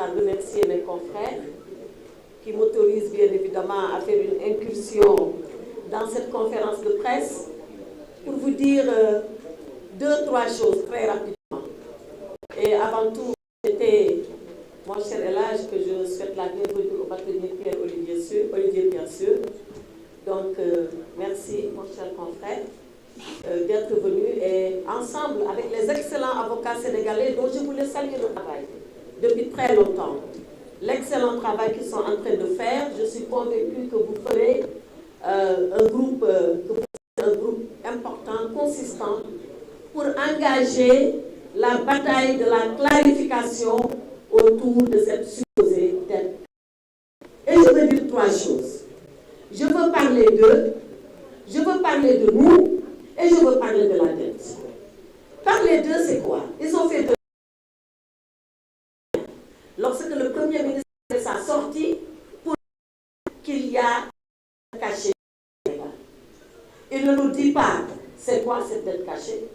par remercier mes confrères qui m'autorisent bien évidemment à faire une incursion dans cette conférence de presse pour vous dire deux, trois choses très rapidement. Et avant tout, c'était mon cher Elage que je souhaite la bienvenue au bâtonnier Olivier Piercieux. Donc, merci, mon cher confrère, d'être venu et ensemble avec les excellents avocats sénégalais dont je voulais saluer le travail depuis très longtemps. L'excellent travail qu'ils sont en train de faire, je suis convaincue que vous ferez un groupe important, consistant, pour engager la bataille de la clarification autour de cette supposée dette. Et je veux dire trois choses. Je veux parler d'eux, je veux parler de nous, et je veux parler de la dette. Parler d'eux, c'est quoi? Ils ont fait de... Lorsque le Premier ministre fait sa sortie, pour qu'il y a un cachet. Il ne nous dit pas c'est quoi cette dette cachée.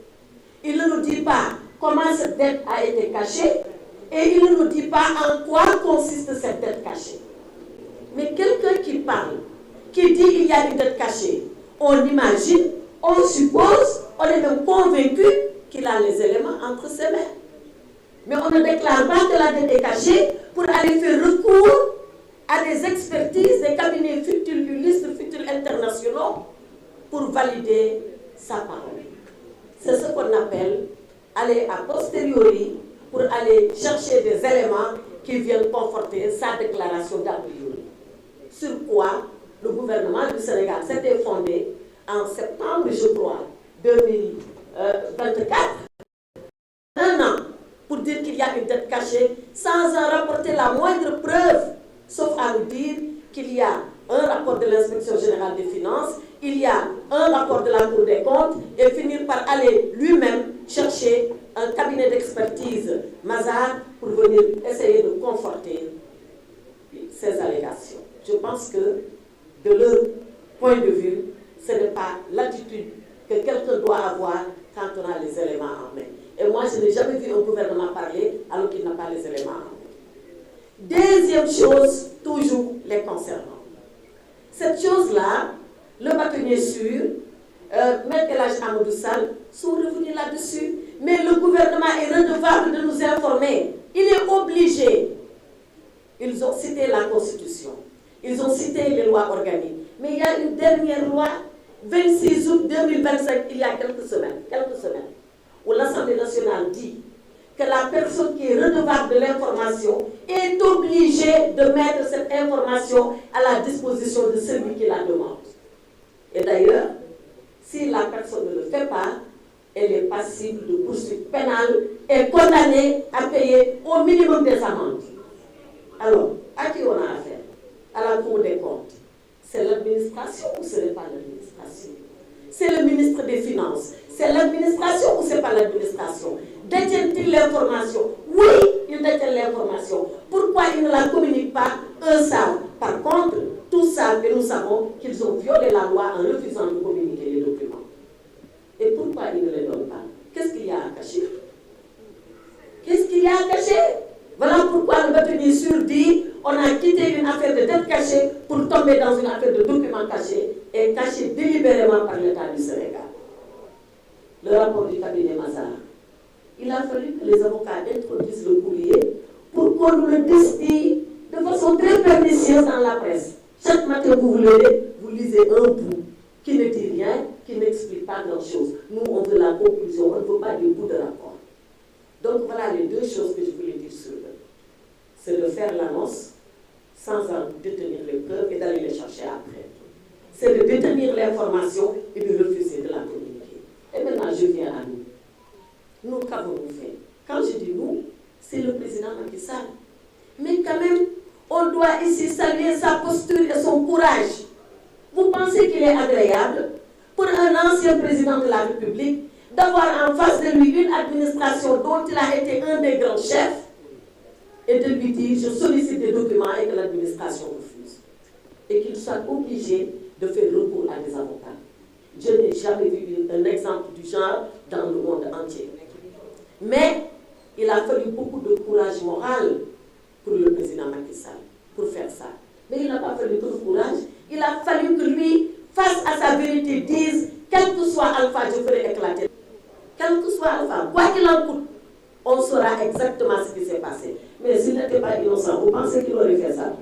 Il ne nous dit pas comment cette dette a été cachée. Et il ne nous dit pas en quoi consiste cette dette cachée. Mais quelqu'un qui parle, qui dit qu'il y a une dette cachée, on imagine, on suppose, on est même convaincu qu'il a les éléments entre ses mains. Mais on ne déclare pas que la dette est cachée pour aller faire recours à des expertises, des cabinets futurs internationaux pour valider sa parole. C'est ce qu'on appelle aller a posteriori pour aller chercher des éléments qui viennent conforter sa déclaration d'a priori. Sur quoi le gouvernement du Sénégal s'était fondé en septembre, je crois, 2024, un an, pour dire qu'il y a une dette cachée, sans en rapporter la moindre preuve, sauf à nous dire qu'il y a un rapport de l'inspection générale des finances, il y a un rapport de la Cour des comptes, et finir par aller lui-même chercher un cabinet d'expertise, Mazars, pour venir essayer de conforter ces allégations. Je pense que, de leur point de vue, ce n'est pas l'attitude que quelqu'un doit avoir quand on a les éléments en main. Et moi, je n'ai jamais vu un gouvernement parler alors qu'il n'a pas les éléments en main. Deuxième chose, toujours les concernant. Cette chose-là, le bâtonnier sûr, Maître El Hadji Amadou Sall sont revenus là-dessus. Mais le gouvernement est redevable de nous informer. Il est obligé. Ils ont cité la Constitution. Ils ont cité les lois organiques. Mais il y a une dernière loi, 26 août 2025, il y a quelques semaines, où l'Assemblée nationale dit que la personne qui est redevable de l'information est obligée de mettre cette information à la disposition de celui qui la demande. Et d'ailleurs, si la personne ne le fait pas, elle est passible de poursuites pénales et condamnée à payer au minimum des amendes. Alors, à qui on a affaire? À la Cour des comptes. C'est l'administration ou ce n'est pas l'administration? C'est le ministre des Finances. C'est l'administration ou ce n'est pas l'administration? Détient-il l'information? Oui, il détient l'information. Pourquoi il ne la communique pas? Eux savent. Par contre, tous savent et nous savons qu'ils ont violé la loi en refusant de communiquer les documents. Et pourquoi ils ne les donnent pas? Qu'est-ce qu'il y a à cacher? Qu'est-ce qu'il y a à cacher? Voilà pourquoi le bâtonnier sûr dit on a quitté une affaire de dette cachée pour tomber dans une affaire de documents cachés et cachés délibérément par l'État du Sénégal. Le rapport du cabinet Mazars. Il a fallu que les avocats introduisent le courrier pour qu'on nous le distille de façon très pernicieuse dans la presse. Chaque matin, vous lisez un bout qui ne dit rien, qui n'explique pas grand-chose. Nous, on veut la conclusion, on ne veut pas des bouts de rapport. Donc voilà les deux choses que je voulais dire sur eux. C'est de faire l'annonce sans en détenir les preuves et d'aller les chercher après. C'est de détenir l'information et de refuser de la communiquer. Et maintenant, je viens à nous. Nous, qu'avons-nous fait? Quand je dis nous, c'est le président Macky Sall. Mais quand même, on doit ici saluer sa posture et son courage. Vous pensez qu'il est agréable pour un ancien président de la République d'avoir en face de lui une administration dont il a été un des grands chefs et de lui dire je sollicite des documents et que l'administration refuse et qu'il soit obligé de faire recours à des avocats. Je n'ai jamais vu un exemple du genre dans le monde entier. Mais il a fallu beaucoup de courage moral pour le président Macky Sall pour faire ça. Mais il n'a pas fallu tout le courage. Il a fallu que lui, face à sa vérité, dise quel que soit Alpha, je ferai éclater. Quel que soit Alpha, quoi qu'il en coûte, on saura exactement ce qui s'est passé. Mais s'il n'était pas innocent, vous pensez qu'il aurait fait ça?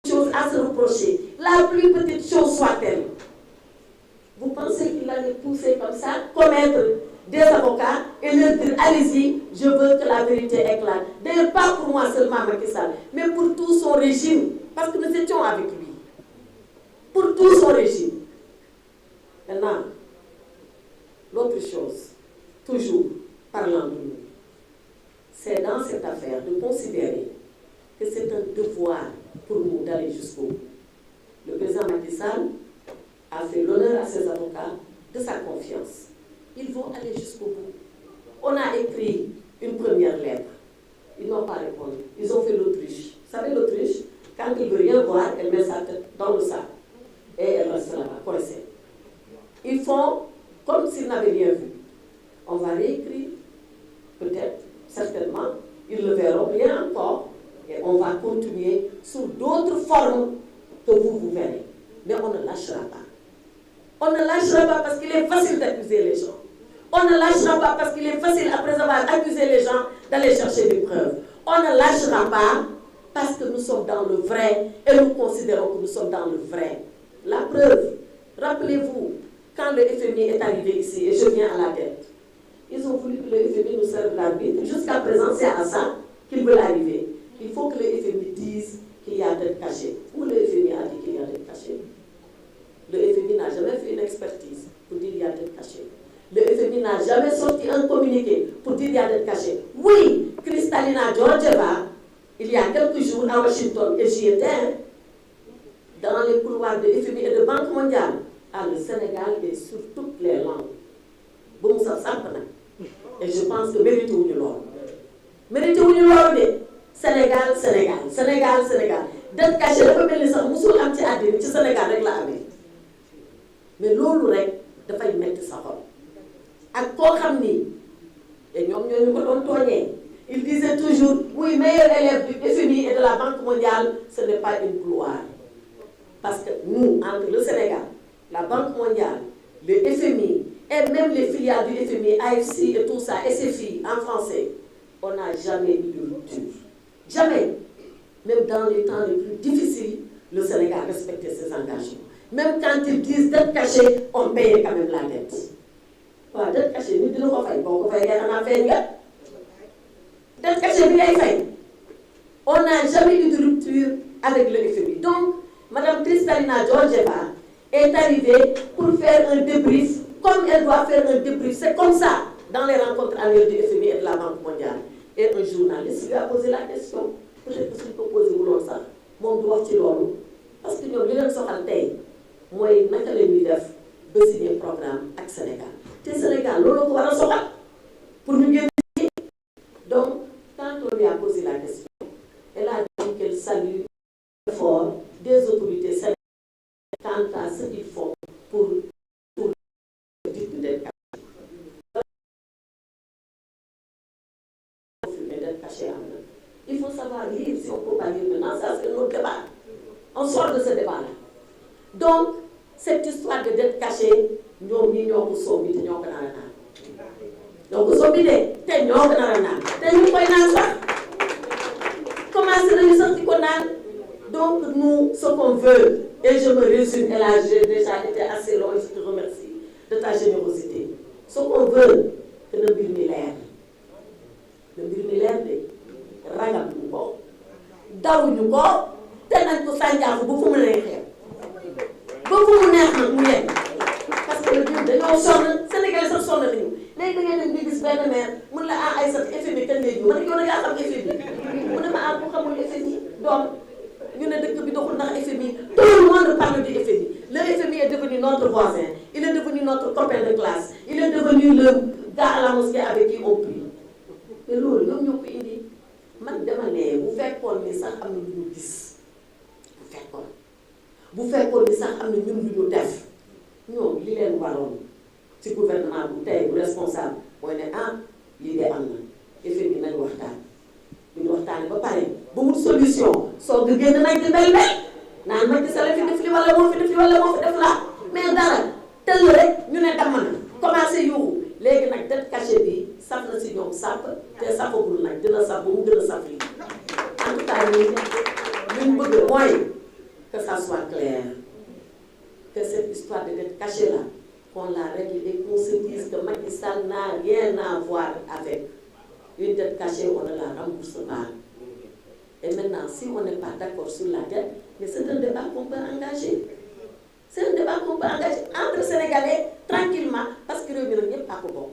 Chose à se reprocher, la plus petite chose soit-elle. Vous pensez qu'il allait pousser comme ça, commettre des avocats et leur dire allez-y, je veux que la vérité éclate. D'ailleurs, pas pour moi seulement Macky Sall, mais pour tout son régime, parce que nous étions avec lui. Pour tout son régime. Maintenant, l'autre chose, toujours parlant de nous, c'est dans cette affaire de considérer que c'est un devoir pour nous d'aller jusqu'au bout. Le président Macky Sall a fait l'honneur à ses avocats de sa confiance. Ils vont aller jusqu'au bout. On a écrit une première lettre. Ils n'ont pas répondu. Ils ont fait l'autruche. Vous savez l'autruche, quand elle ne veut rien voir, elle met sa tête dans le sac. Et elle reste là-bas, coincée. Ils font comme s'ils n'avaient rien vu. On va réécrire, peut-être, certainement. Ils le verront bien encore. Et on va continuer sous d'autres formes que vous verrez. Mais on ne lâchera pas. On ne lâchera pas parce qu'il est facile d'accuser les gens. On ne lâchera pas parce qu'il est facile, après avoir accusé les gens, d'aller chercher des preuves. On ne lâchera pas parce que nous sommes dans le vrai et nous considérons que nous sommes dans le vrai. La preuve, rappelez-vous, quand le FMI est arrivé ici, et je viens à la tête, ils ont voulu que le FMI nous serve l'arbitre. Jusqu'à présent, c'est à ça qu'ils veulent arriver. Il faut que le FMI dise qu'il y a dette cachée. Où le FMI a dit qu'il y a dette cachée? Le FMI n'a jamais fait une expertise pour dire qu'il y a dette cachée. Le FMI n'a jamais sorti un communiqué pour dire qu'il y a dette cachée. Oui, Kristalina Georgieva, il y a quelques jours à Washington, et j'y étais, dans les couloirs de FMI et de Banque mondiale, le Sénégal est sur toutes les langues. Bon, ça et je pense que mérite wu ñu loolu. Mérite wu ñu loolu de Sénégal Sénégal Sénégal Sénégal dette cachée dafa mel ni sax musul am ci àddina ci Sénégal rek la amee mais loolu rek dafay metti sa xol ak koo xam ni et ñoom ñoo ñu ko doon tooñee il disait toujours oui meilleur élève du FMI et de la Banque mondiale ce n'est pas une gloire parce que nous entre le Sénégal la Banque mondiale le FMI et même les filiales du FMI, AFC et tout ça, SFI en français, on n'a jamais eu de rupture. Jamais. Même dans les temps les plus difficiles, le Sénégal respectait ses engagements. Même quand ils disent dette cachée, on payait quand même la dette. Voilà, dette cachée, nous disons qu'on fait. Bon, on fait on a fait une dette cachée, on n'a jamais eu de rupture avec le FMI. Donc, Mme Kristalina Georgieva est arrivée pour faire un débrief. Comme elle doit faire un débrief, c'est comme ça dans les rencontres annuelles du FMI et de la Banque mondiale. Et un journaliste lui a posé la question, peut-être que je peux poser ça, mon droit ci loolu parce que ñoom li leen soxal tey mooy naka la ñuy def ba signer programme ak Sénégal te Sénégal loolu ko war a soxal pour ñu génn. Donc quand on lui a posé la question, elle a dit qu'elle salue l'effort des autorités sénégalaises quant à ce qu'ils font pour il faut savoir lire si on peut pas lire maintenant, ça c'est notre débat. On sort de ce débat-là. Donc, cette histoire de dette cachée, ñoom ñi ñoo ko sombi te ñoo ko nar a naan. ñoo ko sombi de te ñoo ko nar a naan te ñu koy naan sax commencé nañu sax di ko naan. Donc nous, ce qu'on veut, et je me résume, et là j'ai déjà été assez long et je te remercie de ta générosité. Ce qu'on veut, c'est le mbir mi leer. Le mbir mi leer de ragal ñu ko dawuñu ko te nañ ko sànjaafu ba fu mu neexee ba fu mu neex nag mu yegg parce que ñun dañoo sonn Sénégalais sax sonn nañu léegi da ngay dem di gis benn maire mun la ay sax FMI kañ lay ñëw man yow da ngaa xam FMI mu ne ma ku xamul FMI doom ñu ne dëkk bi doxul ndax FMI tout le monde parle du FMI. Le FMI est devenu notre voisin, il est devenu notre copain de classe, il est devenu le gars à la mosquée avec qui on prie. Mais loolu ñoom ñoo ko indi man dama ne bu fekkoon ni sax am na lu ñu gis bu fekkoon ni sax am na ñun lu ñu def ñoom li leen waroon ci gouvernement bu tey bu responsable mooy ne lii de am na FMI nañ waxtaan ba pare ba wut solution soo ko génn nag di mel naan Macky Sall fi def li wala moo fi def li wala moo fi def laa mais dara tëll rek ñu ne damm na commencé yuuxu léegi nag dette cachée bi saf na si ñoom sàpp te safagul nag dina saf ba mu gën a saf lii en tout cas ñun luñ bëgg mooy que ça soit clair que cette histoire de dette cachée là qu'on la règle et qu'on se dise que Macky Sall n'a rien à voir avec une dette cachée, on ne la rembourse pas. Et maintenant, si on n'est pas d'accord sur la dette, mais c'est un débat qu'on peut engager. C'est un débat qu'on peut engager entre Sénégalais, tranquillement, parce que le n'est pas bon.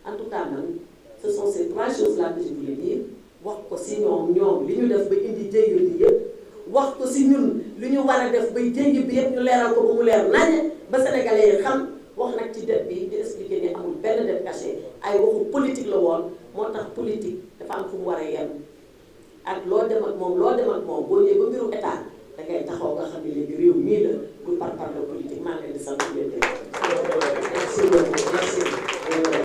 En tout cas, ce sont ces trois choses-là que je voulais dire. Wax ko si ñoom li ñu def ba indi jéego bi yëpp wax ko si ñun li ñu war a def ba jéego bi yëpp ñu leeral ko ba mu leer nañ ba Sénégalais yi xam wax nag ci dette bi di expliquer ni amul benn dette cachée ay waxu politique la woon moo tax politique dafa am fu mu war a yem ak loo dem ak moom boo ñëwee ba mbiru état da ngay taxaw nga xam ne léegi réew mii la du par la politique maa ngi leen di sant leen